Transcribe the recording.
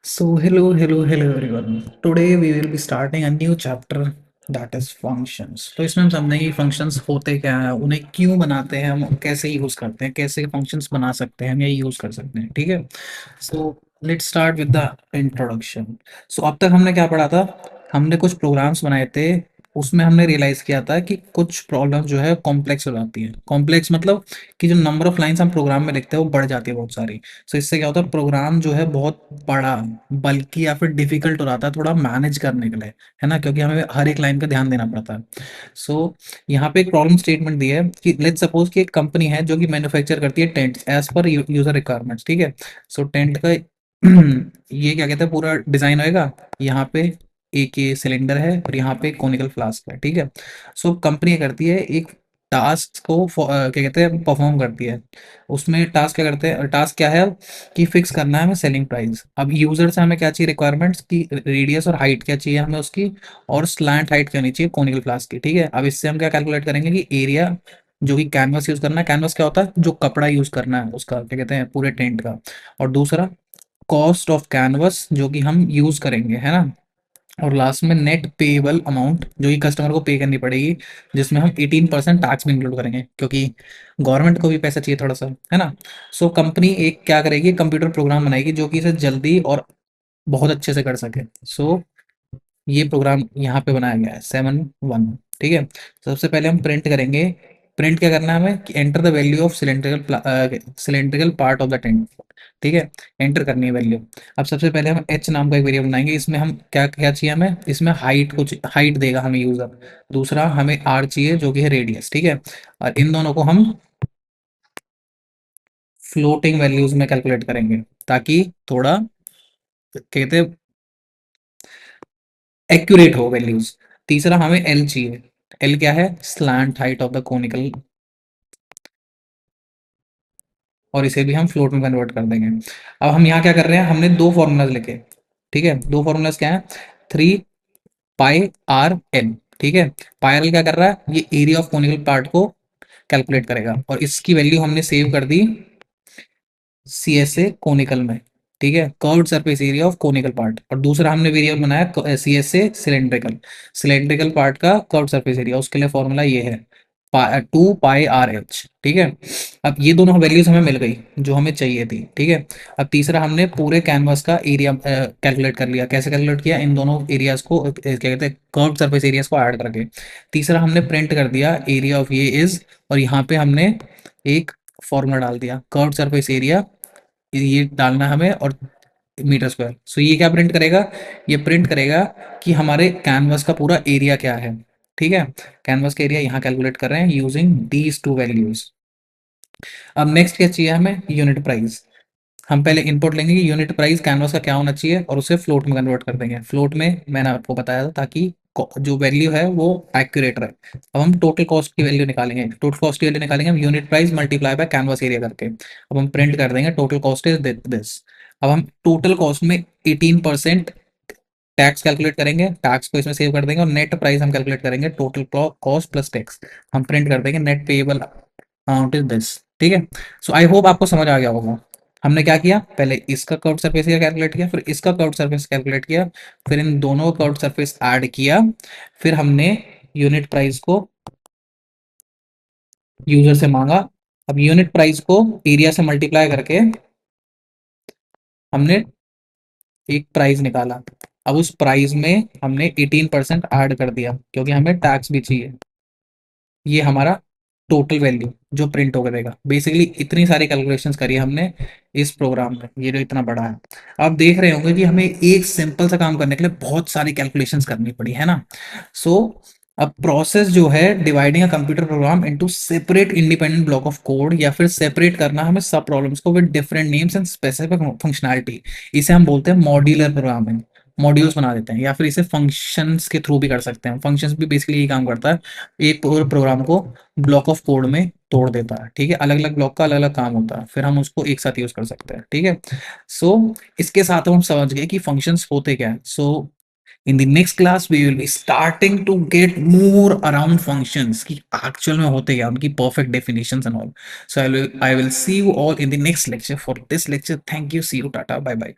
Hello everyone. Today we will be starting a new chapter that is functions. तो इसमें हम समझेंगे functions होते क्या हैं, उन्हें क्यों बनाते हैं, हम कैसे यूज करते हैं, कैसे functions बना सकते हैं हम या यूज कर सकते हैं, ठीक है। So let's start with the introduction. So अब तक हमने क्या पढ़ा था, हमने कुछ प्रोग्राम्स बनाए थे। उसमें हमने रियलाइज किया था कि कुछ प्रॉब्लम जो है कॉम्प्लेक्स हो जाती है। कॉम्प्लेक्स मतलब कि जो नंबर ऑफ लाइंस हम प्रोग्राम में लिखते हैं वो बढ़ जाती है बहुत सारी। सो इससे क्या होता है, प्रोग्राम जो है बहुत बड़ा, बल्कि या फिर डिफिकल्ट हो जाता है थोड़ा मैनेज करने के लिए, है ना, क्योंकि हमें हर एक लाइन का ध्यान देना पड़ता है। सो यहाँ पे एक प्रॉब्लम स्टेटमेंट दी है कि लेट्स सपोज कि एक कंपनी है जो कि मैन्युफैक्चर करती है tent as per user requirements, ठीक है। सो टेंट का ये क्या कहते हैं, पूरा डिजाइन होएगा। यहाँ पे एक ये सिलेंडर है और यहाँ पे कोनिकल फ्लास्क है, ठीक है। सो कंपनी करती है एक टास्क को क्या कहते हैं, परफॉर्म करती है। उसमें टास्क क्या करते हैं, टास्क क्या है कि फिक्स करना है हमें सेलिंग प्राइस। अब यूजर से हमें क्या चाहिए, रिक्वायरमेंट्स की रेडियस और हाइट क्या चाहिए हमें उसकी, और स्लैंट हाइट क्या होनी चाहिए कोनिकल फ्लास्क की, ठीक है। अब इससे हम क्या कैलकुलेट करेंगे कि एरिया जो कि कैनवस यूज करना है, कैनवस क्या होता है, जो कपड़ा यूज करना है उसका, क्या कहते हैं, पूरे टेंट का। और दूसरा कॉस्ट ऑफ कैनवस जो कि हम यूज करेंगे, है ना। और लास्ट में नेट पेएबल अमाउंट जो कि कस्टमर को पे करनी पड़ेगी, जिसमें हम 18% टैक्स भी इंक्लूड करेंगे, क्योंकि गवर्नमेंट को भी पैसा चाहिए थोड़ा सा, है ना। सो कंपनी एक क्या करेगी, कंप्यूटर प्रोग्राम बनाएगी जो कि इसे जल्दी और बहुत अच्छे से कर सके। सो ये प्रोग्राम यहाँ पे बनाया गया है 7-1, ठीक है। सबसे पहले हम प्रिंट करेंगे। प्रिंट क्या करना है हमें कि enter the value of cylindrical part of the tent, ठीक है। एंटर करनी है वैल्यू। अब सबसे पहले हम एच नाम का एक वेरिएबल बनाएंगे। इसमें हम क्या क्या चाहिए हमें, इसमें हाइट, कुछ हाइट देगा हमें यूजर। दूसरा हमें आर चाहिए जो कि है रेडियस, ठीक है। और इन दोनों को हम फ्लोटिंग वैल्यूज में कैलकुलेट करेंगे, ताकि थोड़ा कहते हैं एक्यूरेट हो वैल्यूज। तीसरा हमें एल चाहिए। एल क्या है, slant height of the conical, और इसे भी हम फ्लोट में कन्वर्ट कर देंगे। अब हम यहाँ क्या कर रहे हैं, हमने दो फॉर्मूलाज लिखे, ठीक है। दो फॉर्मूलाज क्या है, 3 पाई आर एल, ठीक है। पाई आर एल क्या कर रहा है, ये एरिया ऑफ कोनिकल पार्ट को कैलकुलेट करेगा, और इसकी वैल्यू हमने सेव कर दी सी एस ए कोनिकल में, ठीक है, curved surface area of conical part. और दूसरा हमने वेरिएबल बनाया C S A cylindrical, cylindrical part का कर्व्ड सरफेस एरिया, उसके लिए फॉर्मूला ये है 2 पाई आर एच, ठीक है। अब ये दोनों वैल्यूज हमें मिल गई जो हमें चाहिए थी, ठीक है। अब तीसरा हमने पूरे कैनवास का एरिया कैलकुलेट कर लिया। कैसे कैलकुलेट किया, इन दोनों एरियाज को क्या कहते हैं, कर्व्ड सरफेस एरियाज को ऐड करके। तीसरा हमने प्रिंट कर दिया एरिया ऑफ ये इज, और यहाँ पे हमने एक फॉर्मूला डाल दिया कर्व्ड सरफेस एरिया, ये डालना है हमें, और मीटर स्क्वायर। सो ये क्या प्रिंट करेगा, ये प्रिंट करेगा कि हमारे कैनवस का पूरा एरिया क्या है, ठीक है। कैनवस का एरिया यहाँ कैलकुलेट कर रहे हैं यूजिंग दीज टू वैल्यूज। अब नेक्स्ट क्या चाहिए हमें, यूनिट प्राइस। हम पहले इनपुट लेंगे कि यूनिट प्राइस कैनवस का क्या होना चाहिए, और उसे फ्लोट में कन्वर्ट कर देंगे। फ्लोट में मैंने आपको बताया था ताकि जो वैल्यू है वो एक्यूरेट रहे। अब हम टोटल कॉस्ट की वैल्यू निकालेंगे। टोटल कॉस्ट की वैल्यू निकालेंगे हम unit price multiply by canvas area करके। अब हम प्रिंट कर देंगे टोटल कॉस्ट इज दिस। अब हम टोटल कॉस्ट में 18% टैक्स कैलकुलेट करेंगे, टैक्स को इसमें सेव कर देंगे, और नेट प्राइस हम कैलकुलेट करेंगे टोटल कॉस्ट प्लस टैक्स। हम प्रिंट कर देंगे net payable amount is this, ठीक है। सो आई होप आपको समझ आ गया होगा। हमने क्या किया, पहले इसका कर्व्ड सरफेस एरिया कैलकुलेट किया, फिर इसका कर्व्ड सरफेस कैलकुलेट किया, फिर इन दोनों का कर्व्ड सरफेस ऐड किया, फिर हमने यूनिट प्राइस को यूजर से मांगा। अब यूनिट प्राइस को एरिया से मल्टीप्लाई करके हमने एक प्राइस निकाला। अब उस प्राइस में हमने 18% ऐड कर दिया, क्योंकि हमें टैक्स भी चाहिए। ये हमारा टोटल वैल्यू जो प्रिंट होकर देगा। बेसिकली इतनी सारी कैलकुलेशंस करी हमने इस प्रोग्राम में, ये जो इतना बड़ा है। आप देख रहे होंगे कि हमें एक सिंपल सा काम करने के लिए बहुत सारी कैलकुलेशंस करनी पड़ी, है ना। सो अब प्रोसेस जो है dividing a computer program into separate independent block of code, या फिर सेपरेट करना हमें सब प्रॉब्लम्स को with different names and specific functionality, इसे हम बोलते हैं मॉड्यूलर प्रोग्रामिंग। मॉड्यूल्स बना देते हैं, या फिर इसे फंक्शंस के थ्रू भी कर सकते हैं। फंक्शंस भी बेसिकली यही काम करता है, एक पूरे प्रोग्राम को ब्लॉक ऑफ कोड में तोड़ देता है, ठीक है। अलग अलग ब्लॉक का अलग अलग काम होता है, फिर हम उसको एक साथ यूज कर सकते हैं, ठीक है। सो इसके साथ हम समझ गए कि फंक्शंस होते क्या है। So in the next class we will be starting to get more around functions कि एक्चुअल में होते क्या, उनकी perfect definitions and all. So I will see you all in the next lecture. For this lecture thank you, see you, tata, bye bye.